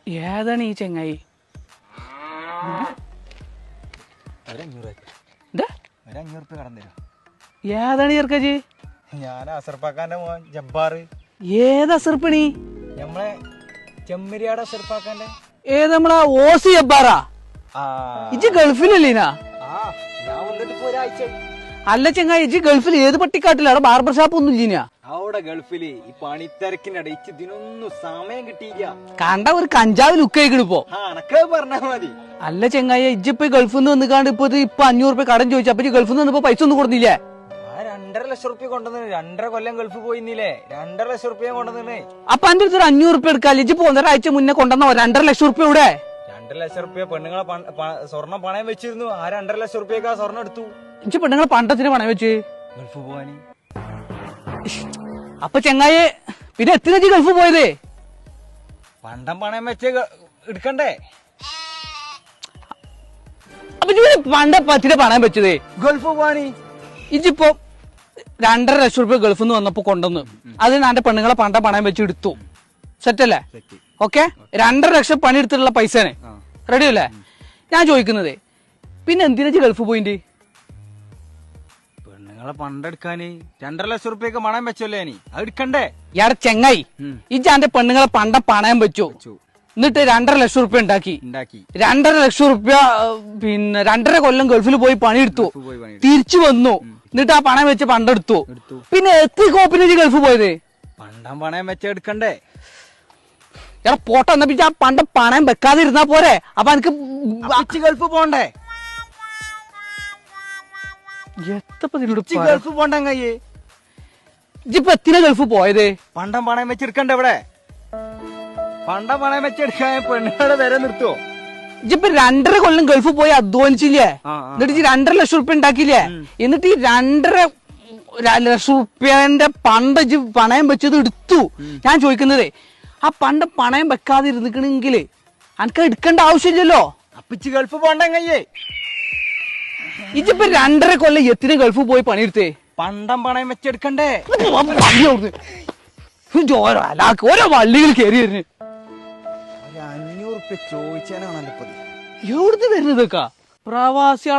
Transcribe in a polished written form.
ഏതാണ് ഈ ചെങ്ങായി? ഏതാണ് ചെറുക്കജി? ഞാൻ അസർപ്പാക്കാന്റെ മോൻ ജബ്ബാർ. ഏത് അസർപ്പണി? നമ്മളെ ചെമ്മരിയാട് അസർപ്പാക്കാന്റെ. ഏത് നമ്മളാ ഓസി ജബ്ബാറാ? ഇജ്ജ് ഗൾഫിലല്ലേനാ? ഞാൻ വന്നിട്ട് ഇപ്പൊ ഒരാഴ്ച. അല്ല ചെങ്ങായി, ഇജ്ജ് ഗൾഫിൽ ഏത് പട്ടിക്കാട്ടിലാ? അവിടെ ബാർബർ ഷാപ്പ് ഒന്നും ഇല്ല. അവിടെ ഗൾഫില് ഈ പണിത്തിരക്കിനിടെ ഇതിനൊന്നും സമയം കിട്ടിയില്ല. കണ്ട ഒരു കഞ്ചാവ് ലുക്ക് ആയിക്കണ് ഇപ്പൊ. അനക്ക് പറഞ്ഞാ മതി. അല്ല ചെങ്ങായി, ഇജ്ജിപ്പോ ഗൾഫിൽ നിന്ന് വന്നിക്കാണ്ട് ഇപ്പൊ 500 രൂപ കടം ചോദിച്ചു. അപ്പൊ ഗൾഫിൽ നിന്ന് പൈസ ഒന്നും കൊടുത്തില്ലേ? 2.5 ലക്ഷം റുപ്യ കൊണ്ടുവന്നു. 2.5 കൊല്ലം ഗൾഫ് പോയിന്നില്ലേ? 2.5 ലക്ഷം റുപ്യ കൊണ്ടുവന്നേ. അപ്പൊ എന്റെ അടുത്ത് 500 രൂപ എടുക്കാല്ലേ? ഇജ്ജ് 1.5 മുന്നേ കൊണ്ടുവന്നോ 2.5 ലക്ഷം റുപ്യ ഇവിടെ? 2 ലക്ഷം റുപ്യ പെണ്ണുങ്ങളെ സ്വർണം പണയം വെച്ചിരുന്നു. 2.5 ലക്ഷം റുപ്യക്ക് ആ സ്വർണം എടുത്തു. ഇജ്ജ് പെണ്ണുങ്ങളെ പണ്ടത്തിന് പണയം വെച്ച് ഗൾഫ് പോവാന്. അപ്പൊ ചെങ്ങായി പിന്നെ എത്ര ഗൾഫ് പോയത്? പണ്ടം പണയം വെച്ച് എടുക്കണ്ടേ? അപ്പൊ പണ്ട പത്തിന് പണയം വെച്ചത് ഗൾഫ് പോവാനി. ഇജിപ്പോ 2.5 ലക്ഷം രൂപ ഗൾഫിൽ നിന്ന് വന്നപ്പോ കൊണ്ടുവന്നു. അതിന് എന്റെ പെണ്ണുങ്ങളെ പണയം വെച്ച് എടുത്തു. സെറ്റല്ലേ? ഓക്കെ, 2.5 ലക്ഷം പണി എടുത്തിട്ടുള്ള പൈസയാണ്. റെഡി അല്ലേ? ഞാൻ ചോദിക്കുന്നത് പിന്നെ എന്തിനാ ഗൾഫ് പോയിന്റ്? പെണ്ണുങ്ങളെ പണ്ടെടുക്കാന് 2.5 ലക്ഷം റുപ്യൊക്കെ പണയം വെച്ചല്ലേ? അത് എടുക്കണ്ടേ? ഇയാടെ ചെങ്ങായി, ഇജ്ജ് എന്റെ പെണ്ണുങ്ങളെ പണയം വെച്ചു. എന്നിട്ട് 2.5 ലക്ഷം റുപ്യ ഉണ്ടാക്കി. 2.5 ലക്ഷം റുപ്യ പിന്നെ 2.5 കൊല്ലം ഗൾഫിൽ പോയി പണിയെടുത്തു. തിരിച്ചു വന്നു. എന്നിട്ട് ആ പണയം വെച്ച് പണ്ടെടുത്തു. പിന്നെ എത്ര കോപ്പിന് ഗൾഫ് പോയത്? പണ്ടം പണയം വെച്ച് എടുക്കണ്ടേ? എടാ പോട്ടെ, എന്നാ പിന്നെ ആ പണയം വെക്കാതെ ഇരുന്നാ പോരെ? അപ്പൊ എനിക്ക് ഗൾഫ് പോണ്ടേ? ഗൾഫ് പോണ്ടേ? ഇജിപ്പോ എത്തിനാ ഗൾഫ് പോയത്? പണ്ടം പണയം വെച്ചെടുക്കണ്ടേ? ഇവിടെ പണ്ടം പണയം വെച്ചെടുക്കാൻ പെണ്ണുങ്ങളെ വരെ നിർത്തുവോ? ഇജിപ്പോ 2.5 കൊല്ലം ഗൾഫ് പോയി അധ്വാനിച്ചില്ലേ? എന്നിട്ട് 2.5 ലക്ഷം റുപ്യ ഉണ്ടാക്കിയില്ലേ? എന്നിട്ട് ഈ 2.5 ലക്ഷം റുപ്യന്റെ പണ്ട് പണയം വെച്ചത് എടുത്തു. ഞാൻ ചോദിക്കുന്നത്, ആ പണ്ട് പണയം വെക്കാതെ ഇരുന്നിക്കണെങ്കില് അനക്ക് എടുക്കേണ്ട ആവശ്യമില്ലല്ലോ. അപ്പിച്ച് ഗൾഫ് പോണ്ടേ? ഇജിപ്പോ 2.5 കൊല്ലം എത്തിന് ഗൾഫ് പോയി പണിയെടുത്തേ? പണ്ടം പണയം വെച്ചെടുക്കണ്ടേ? ഓരോ വള്ളികൾ കയറി വരുന്നു. 500 റുപ്യ ചോദിച്ചാനാണല്ലോ. എവിടുന്ന് വരുന്നതൊക്കെ പ്രവാസികളെ